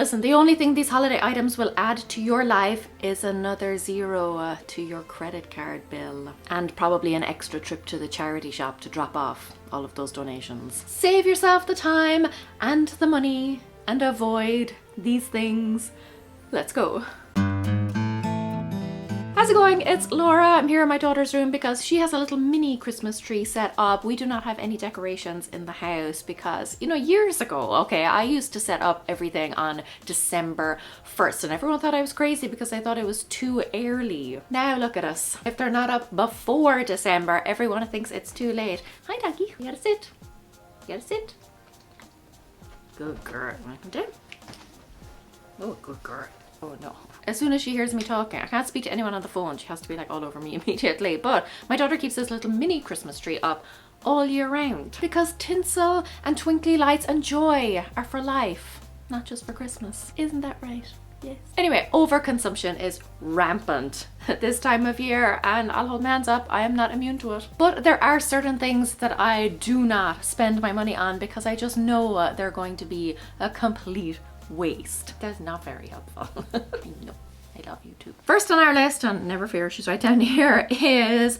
Listen, the only thing these holiday items will add to your life is another zero to your credit card bill, and probably an extra trip to the charity shop to drop off all of those donations. Save yourself the time and the money and avoid these things. Let's go. How's it going? It's Laura. I'm here in my daughter's room because she has a little mini Christmas tree set up. We do not have any decorations in the house because, you know, years ago, okay, I used to set up everything on December 1st and everyone thought I was crazy because they thought it was too early. Now look at us. If they're not up before December, everyone thinks it's too late. Hi, doggy. You gotta sit. You gotta sit. Good girl. Welcome down. Oh, good girl. Oh no. As soon as she hears me talking, I can't speak to anyone on the phone. She has to be like all over me immediately. But my daughter keeps this little mini Christmas tree up all year round because tinsel and twinkly lights and joy are for life, not just for Christmas. Isn't that right? Yes. Anyway, overconsumption is rampant at this time of year, and I'll hold my hands up, I am not immune to it. But there are certain things that I do not spend my money on because I just know they're going to be a complete waste. That's not very helpful. No, I love you too. First on our list, and never fear, she's right down here, is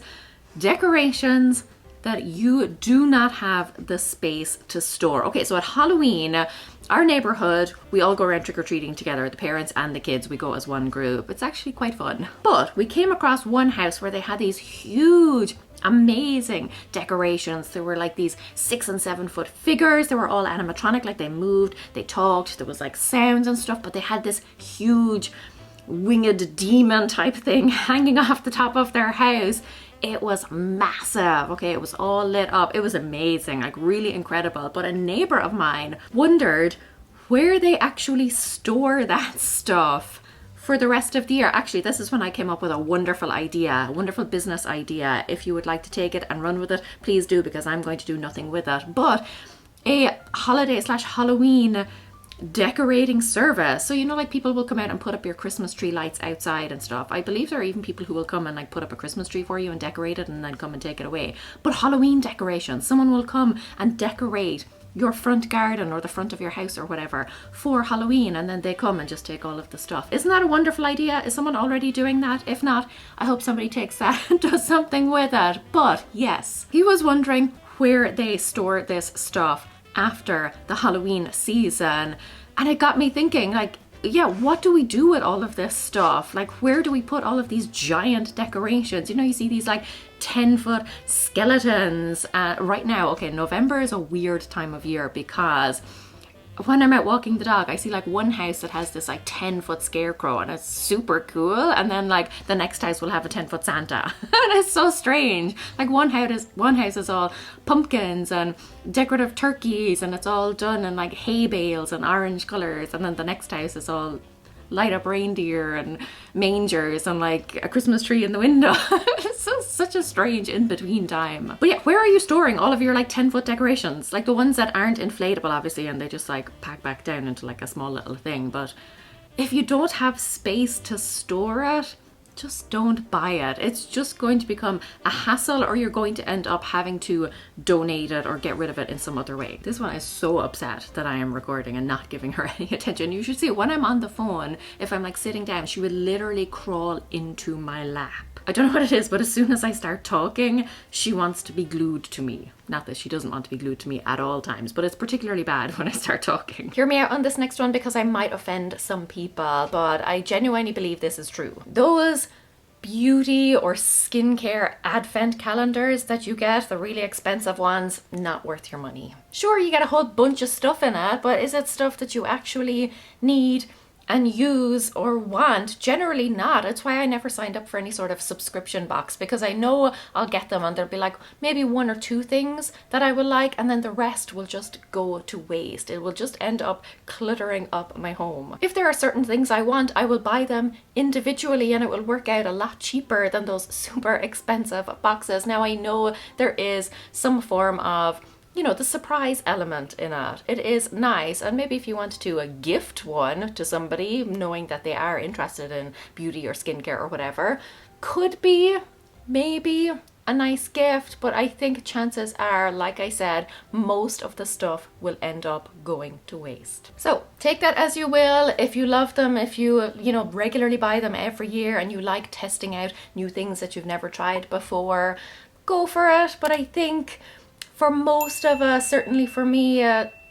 decorations that you do not have the space to store. Okay, so at Halloween, our neighborhood, we all go around trick-or-treating together, the parents and the kids, we go as one group. It's actually quite fun. But we came across one house where they had these huge, amazing decorations. There were like these 6 and 7 foot figures. They were all animatronic, like they moved, they talked, there was like sounds and stuff, but they had this huge winged demon type thing hanging off the top of their house. It was massive, okay? It was all lit up. It was amazing, like really incredible. But a neighbor of mine wondered where they actually store that stuff for the rest of the year. Actually, this is when I came up with a wonderful idea, a wonderful business idea. If you would like to take it and run with it, please do, because I'm going to do nothing with it. But a holiday/Halloween decorating service. So, you know, like people will come out and put up your Christmas tree lights outside and stuff. I believe there are even people who will come and like put up a Christmas tree for you and decorate it and then come and take it away. But Halloween decorations, someone will come and decorate your front garden or the front of your house or whatever for Halloween, and then they come and just take all of the stuff. Isn't that a wonderful idea? Is someone already doing that? If not, I hope somebody takes that and does something with it. But yes, he was wondering where they store this stuff after the Halloween season, and it got me thinking, like, yeah, what do we do with all of this stuff? Like, where do we put all of these giant decorations? You know, you see these like 10-foot skeletons right now. Okay, November is a weird time of year because when I'm out walking the dog, I see like one house that has this like 10-foot scarecrow and it's super cool, and then like the next house will have a 10-foot Santa. And it's so strange. Like one house is all pumpkins and decorative turkeys and it's all done in like hay bales and orange colors, and then the next house is all light up reindeer and mangers and like a Christmas tree in the window. It's such a strange in-between time. But yeah, where are you storing all of your like 10-foot decorations? Like the ones that aren't inflatable, obviously, and they just like pack back down into like a small little thing. But if you don't have space to store it, just don't buy it. It's just going to become a hassle, or you're going to end up having to donate it or get rid of it in some other way. This one is so upset that I am recording and not giving her any attention. You should see when I'm on the phone, if I'm like sitting down, she would literally crawl into my lap. I don't know what it is, but as soon as I start talking, she wants to be glued to me. Not that she doesn't want to be glued to me at all times, but it's particularly bad when I start talking. Hear me out on this next one because I might offend some people, but I genuinely believe this is true. Those beauty or skincare advent calendars that you get, the really expensive ones, not worth your money. Sure, you get a whole bunch of stuff in it, but is it stuff that you actually need and use or want? Generally not. It's why I never signed up for any sort of subscription box, because I know I'll get them and there'll be like maybe 1 or 2 things that I will like, and then the rest will just go to waste. It will just end up cluttering up my home. If there are certain things I want, I will buy them individually and it will work out a lot cheaper than those super expensive boxes. Now I know there is some form of, you know, the surprise element in it. It is nice, and maybe if you want to gift one to somebody, knowing that they are interested in beauty or skincare or whatever, could be maybe a nice gift, but I think chances are, like I said, most of the stuff will end up going to waste. So take that as you will. If you love them, if you regularly buy them every year and you like testing out new things that you've never tried before, go for it. But I think for most of us, certainly for me,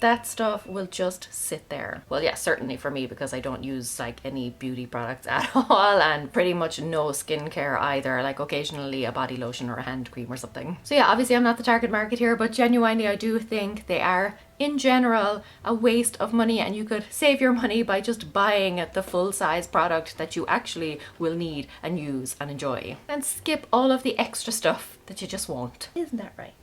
that stuff will just sit there. Well, yeah, certainly for me, because I don't use like any beauty products at all, and pretty much no skincare either, like occasionally a body lotion or a hand cream or something. So yeah, obviously I'm not the target market here, but genuinely I do think they are, in general, a waste of money, and you could save your money by just buying the full-size product that you actually will need and use and enjoy, and skip all of the extra stuff that you just won't. Isn't that right?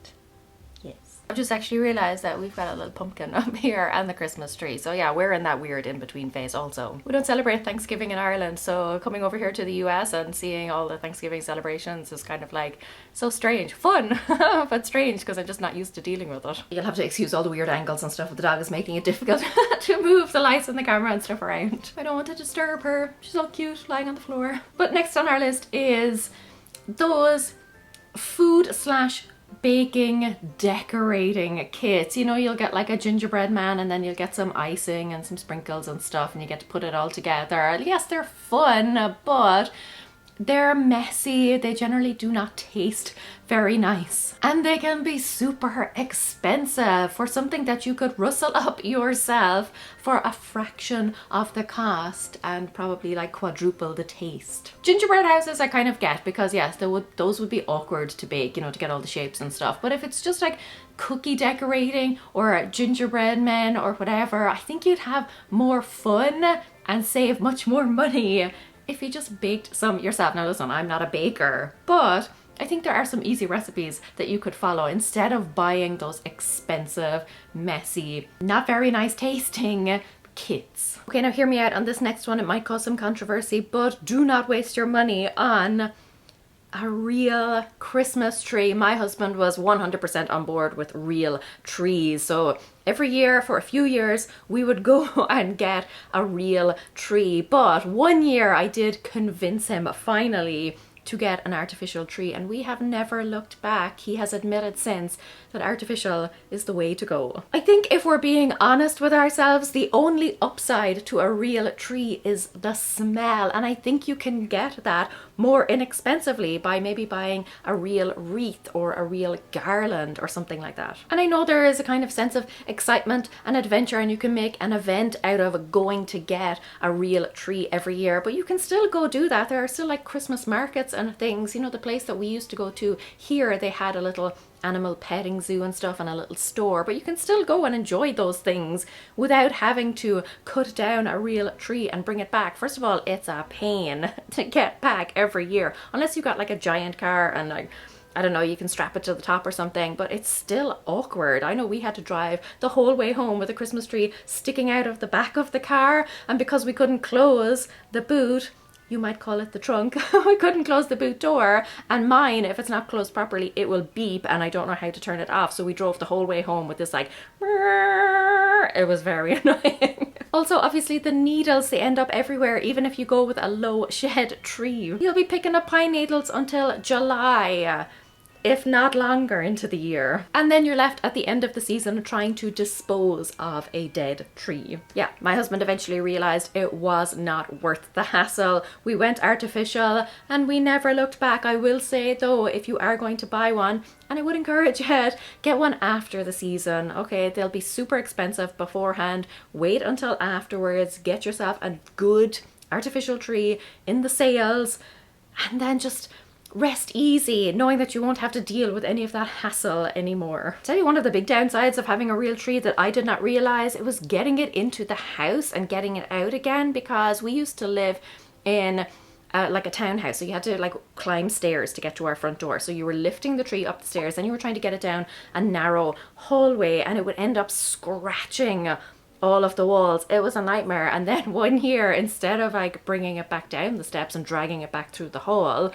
I've just actually realized that we've got a little pumpkin up here and the Christmas tree. So yeah, we're in that weird in-between phase also. We don't celebrate Thanksgiving in Ireland, so coming over here to the US and seeing all the Thanksgiving celebrations is kind of like so strange. Fun, but strange because I'm just not used to dealing with it. You'll have to excuse all the weird angles and stuff, but the dog is making it difficult to move the lights and the camera and stuff around. I don't want to disturb her. She's all cute lying on the floor. But next on our list is those food slash baking decorating kits. You'll get like a gingerbread man, and then you'll get some icing and some sprinkles and stuff, and you get to put it all together. Yes, they're fun, but they're messy. They generally do not taste very nice, and they can be super expensive for something that you could rustle up yourself for a fraction of the cost and probably like quadruple the taste. Gingerbread houses I kind of get, because yes, those would be awkward to bake, to get all the shapes and stuff. But if it's just like cookie decorating or gingerbread men or whatever, I think you'd have more fun and save much more money if you just baked some yourself. Now listen, I'm not a baker, but I think there are some easy recipes that you could follow instead of buying those expensive, messy, not very nice tasting kits. Okay, now hear me out on this next one. It might cause some controversy, but do not waste your money on a real Christmas tree. My husband was 100% on board with real trees. So every year for a few years, we would go and get a real tree. But one year I did convince him finally to get an artificial tree, and we have never looked back. He has admitted since that artificial is the way to go. I think if we're being honest with ourselves, the only upside to a real tree is the smell, and I think you can get that more inexpensively by maybe buying a real wreath or a real garland or something like that. And I know there is a kind of sense of excitement and adventure, and you can make an event out of going to get a real tree every year, but you can still go do that. There are still like Christmas markets and things. The place that we used to go to here, they had a little animal petting zoo and stuff and a little store, but you can still go and enjoy those things without having to cut down a real tree and bring it back. First of all, it's a pain to get back every year, unless you got like a giant car and like, I don't know, you can strap it to the top or something, but it's still awkward. I know we had to drive the whole way home with a Christmas tree sticking out of the back of the car, and because we couldn't close the boot, you might call it the trunk, we couldn't close the boot door, and mine, if it's not closed properly, it will beep and I don't know how to turn it off. So we drove the whole way home with this like, it was very annoying. Also, obviously the needles, they end up everywhere, even if you go with a low shed tree. You'll be picking up pine needles until July, if not longer into the year. And then you're left at the end of the season trying to dispose of a dead tree. Yeah, my husband eventually realized it was not worth the hassle. We went artificial and we never looked back. I will say though, if you are going to buy one, and I would encourage it, get one after the season. Okay, they'll be super expensive beforehand. Wait until afterwards, get yourself a good artificial tree in the sales, and then just rest easy, knowing that you won't have to deal with any of that hassle anymore. I'll tell you one of the big downsides of having a real tree that I did not realize, it was getting it into the house and getting it out again, because we used to live in like a townhouse, so you had to like climb stairs to get to our front door. So you were lifting the tree up the stairs and you were trying to get it down a narrow hallway, and it would end up scratching all of the walls. It was a nightmare. And then one year, instead of like bringing it back down the steps and dragging it back through the hall,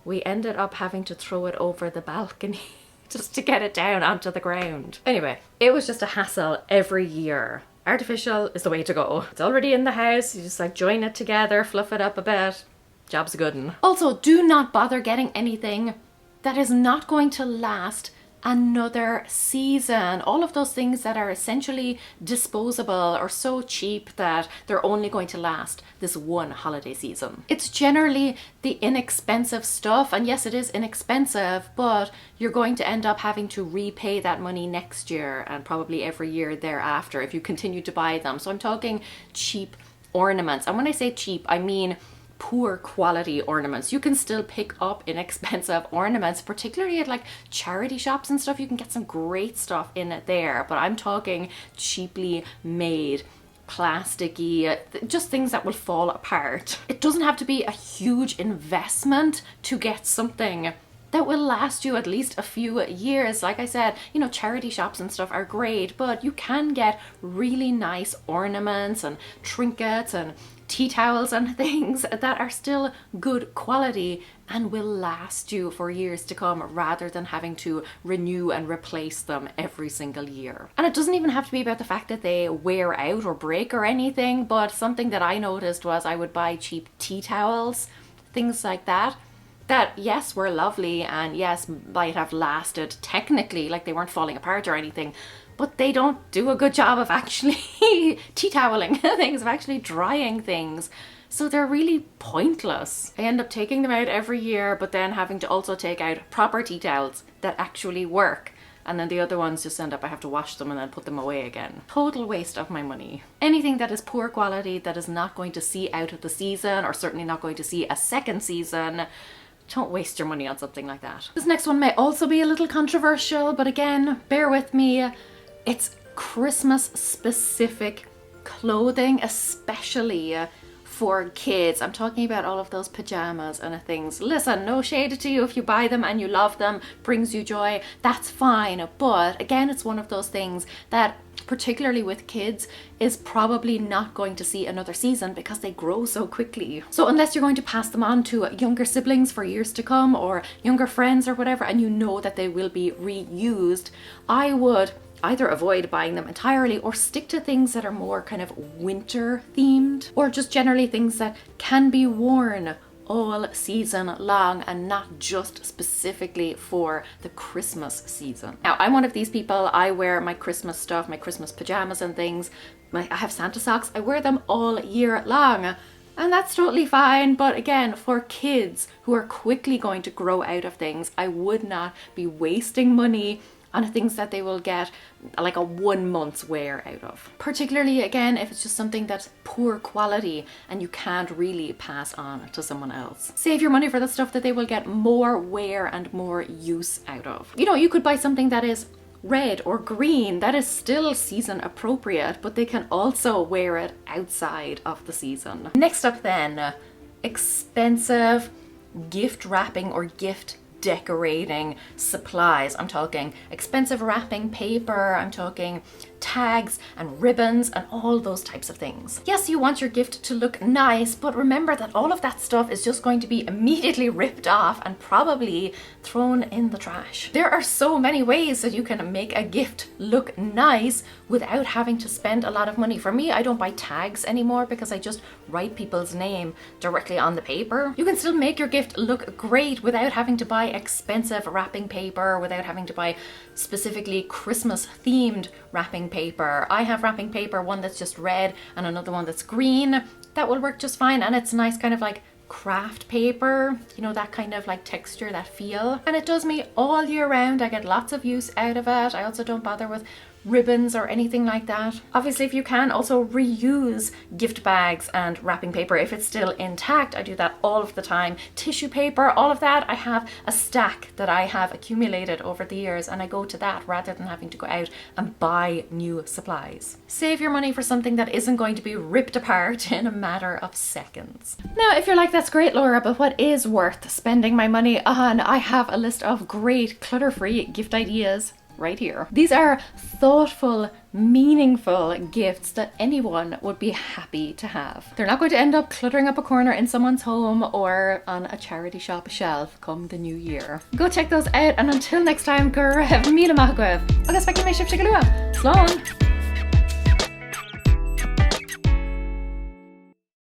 we ended up having to throw it over the balcony just to get it down onto the ground. Anyway, it was just a hassle every year. Artificial is the way to go. It's already in the house, you just like join it together, fluff it up a bit, job's a good one. Also, do not bother getting anything that is not going to last another season. All of those things that are essentially disposable are so cheap that they're only going to last this one holiday season. It's generally the inexpensive stuff, and yes, it is inexpensive, but you're going to end up having to repay that money next year and probably every year thereafter if you continue to buy them. So I'm talking cheap ornaments, and when I say cheap, I mean poor quality ornaments. You can still pick up inexpensive ornaments, particularly at like charity shops and stuff. You can get some great stuff in it there, but I'm talking cheaply made, plasticky, just things that will fall apart. It doesn't have to be a huge investment to get something that will last you at least a few years. Like I said, you know, charity shops and stuff are great, but you can get really nice ornaments and trinkets and tea towels and things that are still good quality and will last you for years to come, rather than having to renew and replace them every single year. And it doesn't even have to be about the fact that they wear out or break or anything, but something that I noticed was I would buy cheap tea towels, things like that, yes, were lovely and yes, might have lasted technically, like they weren't falling apart or anything, but they don't do a good job of actually tea toweling things, of actually drying things. So they're really pointless. I end up taking them out every year, but then having to also take out proper tea towels that actually work. And then the other ones just end up, I have to wash them and then put them away again. Total waste of my money. Anything that is poor quality, that is not going to see out of the season, or certainly not going to see a second season, don't waste your money on something like that. This next one may also be a little controversial, but again, bear with me. It's Christmas specific clothing, especially for kids. I'm talking about all of those pajamas and things. Listen, no shade to you if you buy them and you love them, brings you joy, that's fine. But again, it's one of those things that, particularly with kids, is probably not going to see another season because they grow so quickly. So unless you're going to pass them on to younger siblings for years to come, or younger friends or whatever, and you know that they will be reused, I would either avoid buying them entirely or stick to things that are more kind of winter themed, or just generally things that can be worn all season long and not just specifically for the Christmas season. Now, I'm one of these people. I wear my Christmas stuff, my Christmas pajamas and things. I have Santa socks. I wear them all year long. And that's totally fine. But again, for kids who are quickly going to grow out of things, I would not be wasting money on things that they will get like a 1 month's wear out of. Particularly, again, if it's just something that's poor quality and you can't really pass on to someone else. Save your money for the stuff that they will get more wear and more use out of. You know, you could buy something that is red or green that is still season appropriate, but they can also wear it outside of the season. Next up then, expensive gift wrapping or gift decorating supplies. I'm talking expensive wrapping paper, I'm talking tags and ribbons and all those types of things. Yes, you want your gift to look nice, but remember that all of that stuff is just going to be immediately ripped off and probably thrown in the trash. There are so many ways that you can make a gift look nice without having to spend a lot of money. For me, I don't buy tags anymore because I just write people's name directly on the paper. You can still make your gift look great without having to buy expensive wrapping paper, without having to buy specifically Christmas themed wrapping paper. I have wrapping paper, one that's just red and another one that's green. That will work just fine, and it's nice kind of like craft paper, you know, that kind of like texture, that feel, and it does me all year round. I get lots of use out of it. I also don't bother with ribbons or anything like that. Obviously, if you can, also reuse gift bags and wrapping paper if it's still intact. I do that all of the time. Tissue paper, all of that. I have a stack that I have accumulated over the years, and I go to that rather than having to go out and buy new supplies. Save your money for something that isn't going to be ripped apart in a matter of seconds. Now, if you're like, that's great, Laura, but what is worth spending my money on? I have a list of great clutter-free gift ideas right here. These are thoughtful, meaningful gifts that anyone would be happy to have. They're not going to end up cluttering up a corner in someone's home or on a charity shop shelf come the new year. Go check those out, and until next time, go raibh míle maith agaibh. Agus feiceann mé sibh go luath. Slán!